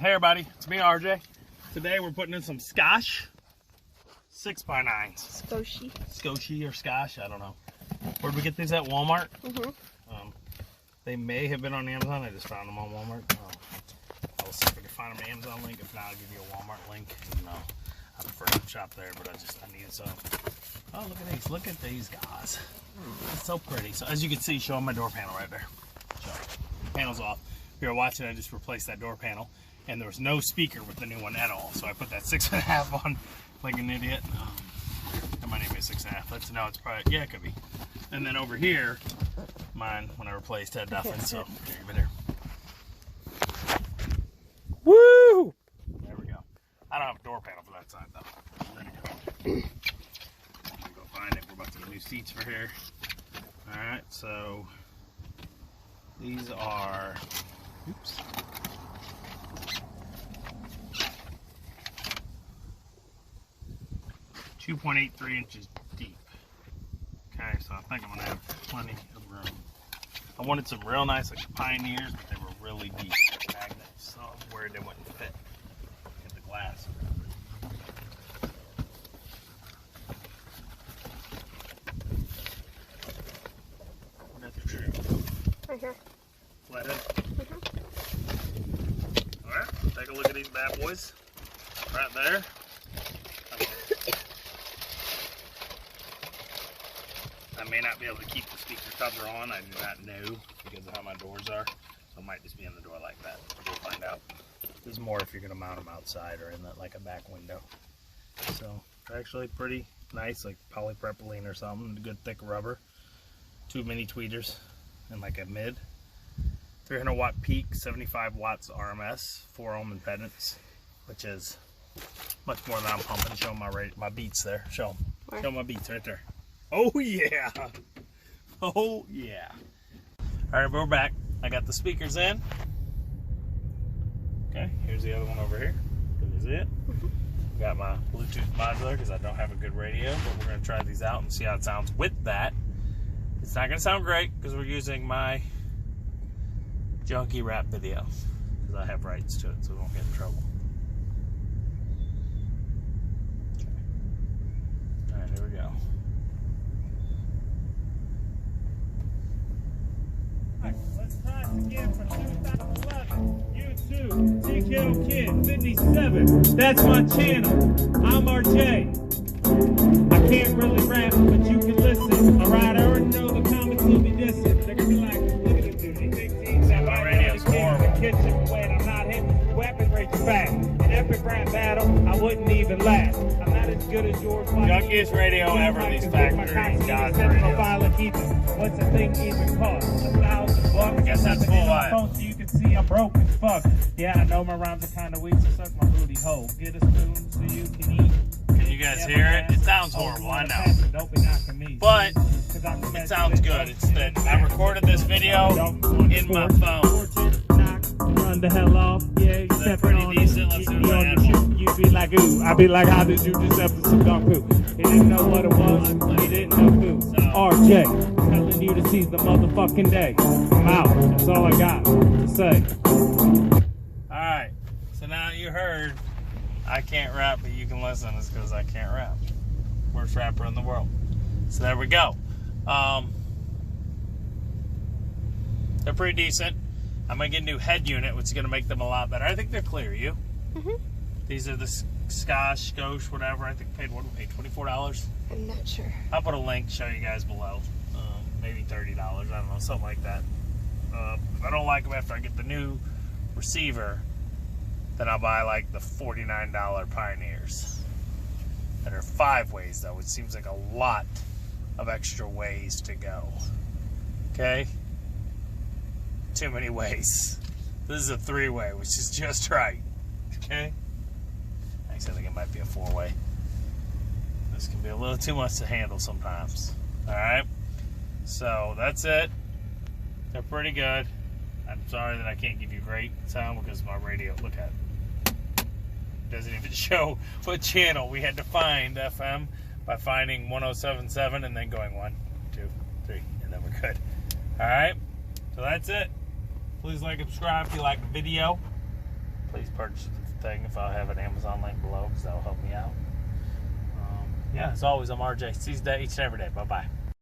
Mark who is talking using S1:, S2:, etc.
S1: Hey everybody, it's me RJ. Today we're putting in some scosche 6x9s. Scosche or scosche, I don't know. Where'd we get these at? Walmart? They may have been on Amazon. I just found them on Walmart. I'll see if I can find them on Amazon link. If not, I'll give you a Walmart link. You know, I prefer to shop there, but I needed some. Oh, look at these. Look at these guys. It's so pretty. So as you can see, showing my door panel right there. So, panel's off. If you're watching, I just replaced that door panel, and there was no speaker with the new one at all. So I put that 6.5 on like an idiot. That might even be a 6.5. Let's know. It's probably, yeah, it could be. And then over here, mine when I replaced had nothing. So here, give it here. Woo! There we go. I don't have a door panel for that side though. I'm ready to go. Go find it. We're about to get new seats for here. All right, so these are. Oops. .83 inches deep. Okay, so I think I'm gonna have plenty of room. I wanted some real nice, like Pioneers, but they were really deep magnets, so I'm worried they wouldn't fit. Get the glass. That's the tree.
S2: Right here.
S1: Flathead. Alright, take a look at these bad boys. Right there. I may not be able to keep the speaker cover on. I do not know because of how my doors are. So it might just be in the door like that. We'll find out. This is more if you're going to mount them outside or in like a back window. So actually pretty nice, like polypropylene or something. Good thick rubber. 2 mini tweeters and like a mid. 300 watt peak, 75 watts RMS, 4 ohm impedance, which is much more than I'm pumping. Show them my beats there. Show them.
S2: Where?
S1: Show them my beats right there. Oh yeah. Oh yeah. Alright, we're back. I got the speakers in. Okay, here's the other one over here. This is it. Got my Bluetooth modular because I don't have a good radio, but we're going to try these out and see how it sounds with that. It's not going to sound great because we're using my junky rap video because I have rights to it, so we won't get in trouble. Okay. Alright, here we go. Let's try it again from 2011. YouTube, TKO Kid 57. That's my channel. I'm RJ. I can't really rap, but you can listen. Alright, I already know the comments will be dissing. They're gonna be like, look at this dude. He thinks he's that my radio's horrible. Kitchen when I'm not hitting weapon rate fast. An epic rap battle, I wouldn't even laugh. I'm not as good as yours. Junkiest radio ever, these factories. God's radio. What's the thing even cost? $1,000. I guess that's full line. So you can see I'm broke as fuck. Yeah, I know my rhymes are kind of weak, so suck my booty hole. Get a spoon so you can eat. Can you guys hear it? It sounds horrible, I know. But it sounds good. It's that I recorded this video in my phone.
S3: Run the hell off, yeah, you stepping on
S1: decent. Let's do it.
S3: You be like, ooh, I be like, how did you just have some dog poo? He didn't know what it was, he didn't know who. RJ, telling you to seize the motherfucking day. I'm out, that's all I got to say.
S1: Alright, so now you heard I can't rap, but you can listen. It's because I can't rap. Worst rapper in the world. So there we go. They're pretty decent. I'm going to get a new head unit, which is going to make them a lot better. I think they're clear. You? These are the scosche, whatever. I think paid, what do we pay, $24?
S2: I'm not sure.
S1: I'll put a link, show you guys below. Maybe $30. I don't know, something like that. If I don't like them after I get the new receiver, then I'll buy like the $49 Pioneers. That are 5 ways though, which seems like a lot of extra ways to go. Okay? Too many ways. This is a 3-way, which is just right. Okay? Actually, I think it might be a 4-way. This can be a little too much to handle sometimes. Alright? So, that's it. They're pretty good. I'm sorry that I can't give you great sound because my radio, look at it. It doesn't even show what channel. We had to find FM by finding 1077 and then going 1, 2, 3, and then we're good. Alright? So that's it. Please like and subscribe if you like the video. please purchase the thing if I have an Amazon link below, because that'll help me out. Yeah, as always, I'm RJ. See you each and every day. Bye-bye.